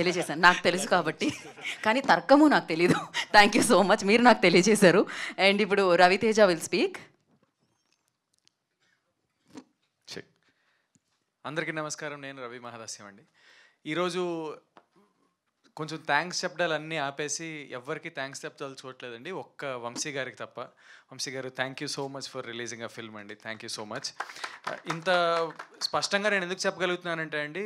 తెలియజేశాను, నాకు తెలుసు కాబట్టి. కానీ తర్కము నాకు తెలీదు. థ్యాంక్ యూ సో మచ్, మీరు నాకు తెలియజేశారు. అండ్ ఇప్పుడు రవితేజ విల్ స్పీక్. అందరికీ నమస్కారం, నేను రవి మహాదాస్యం అండి. ఈరోజు కొంచెం థ్యాంక్స్ చెప్పడాలన్నీ ఆపేసి ఎవరికి థ్యాంక్స్ చెప్పదలుచుకోవట్లేదండి, ఒక్క వంశీ గారికి తప్ప. Vamsi garu, thank you so much for releasing a film అండి. Thank you so much. ఇంత స్పష్టంగా నేను ఎందుకు చెప్పగలుగుతున్నానంటే అండి,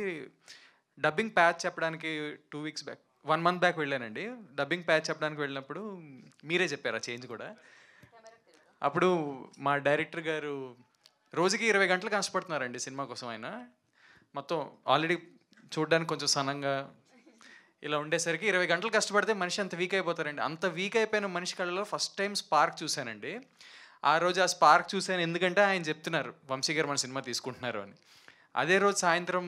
డబ్బింగ్ ప్యాచ్ చెప్పడానికి 2 weeks బ్యాక్, 1 month బ్యాక్ వెళ్ళానండి. డబ్బింగ్ ప్యాచ్ చెప్పడానికి వెళ్ళినప్పుడు మీరే చెప్పారు ఆ చేంజ్ కూడా. అప్పుడు మా డైరెక్టర్ గారు రోజుకి 20 గంటలు కష్టపడుతున్నారండి సినిమా కోసం. ఆయన మొత్తం ఆల్రెడీ చూడడానికి కొంచెం సన్నంగా ఇలా ఉండేసరికి 20 గంటలు కష్టపడితే మనిషి అంత వీక్ అయిపోతారండి. అంత వీక్ అయిపోయిన మనిషి కళ్ళలో ఫస్ట్ టైం స్పార్క్ చూశానండి. ఆ రోజు ఆ స్పార్క్ చూశాను ఎందుకంటే ఆయన చెప్తున్నారు వంశీ గారు మన సినిమా తీసుకుంటున్నారు అని. అదే రోజు సాయంత్రం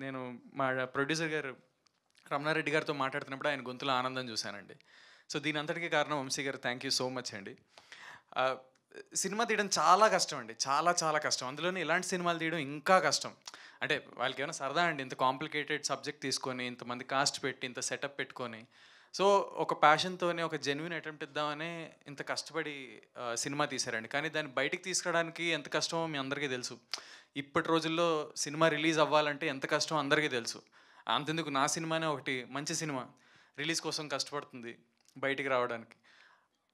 నేను మా ప్రొడ్యూసర్ గారు రమణారెడ్డి గారితో మాట్లాడుతున్నప్పుడు ఆయన గొంతులో ఆనందం చూశానండి. సో దీని అంతటికీ కారణం Vamsi garu. Thank you so much అండి. సినిమా తీయడం చాలా కష్టం అండి, చాలా చాలా కష్టం. అందులోనే ఇలాంటి సినిమాలు తీయడం ఇంకా కష్టం. అంటే వాళ్ళకి ఏమైనా సరదా అండి, ఇంత కాంప్లికేటెడ్ సబ్జెక్ట్ తీసుకొని ఇంతమంది కాస్ట్ పెట్టి ఇంత సెటప్ పెట్టుకొని, సో ఒక ప్యాషన్తోనే ఒక జెన్యున్ అటెంప్ట్ ఇద్దామని ఇంత కష్టపడి సినిమా తీశారండి. కానీ దాన్ని బయటికి తీసుకురావడానికి ఎంత కష్టమో మీ అందరికీ తెలుసు. ఇప్పటి రోజుల్లో సినిమా రిలీజ్ అవ్వాలంటే ఎంత కష్టమో అందరికీ తెలుసు. అంతెందుకు, నా సినిమానే ఒకటి మంచి సినిమా రిలీజ్ కోసం కష్టపడుతుంది బయటికి రావడానికి.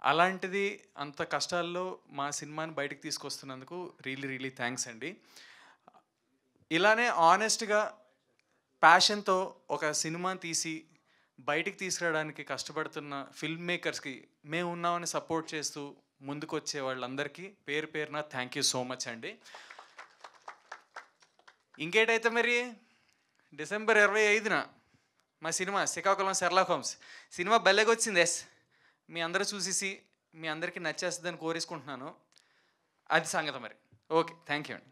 అలాంటిది అంత కష్టాల్లో మా సినిమాని బయటికి తీసుకొస్తున్నందుకు రియలీ థ్యాంక్స్ అండి. ఇలానే ఆనెస్ట్గా ప్యాషన్తో ఒక సినిమాని తీసి బయటికి తీసుకురావడానికి కష్టపడుతున్న ఫిల్మ్ మేకర్స్కి మేము ఉన్నామని సపోర్ట్ చేస్తూ ముందుకు వచ్చే వాళ్ళందరికీ పేరు పేరున థ్యాంక్ యూ సో మచ్ అండి. ఇంకేటైతే మరి December 25న మా cinema Srikakulam Sherlock Holmes cinema భలేగా వచ్చింది. ఎస్, మీ అందరూ చూసేసి మీ అందరికీ నచ్చేస్తుందని కోరేసుకుంటున్నాను. అది సంగతి మరి. ఓకే, థ్యాంక్ యూ అండి.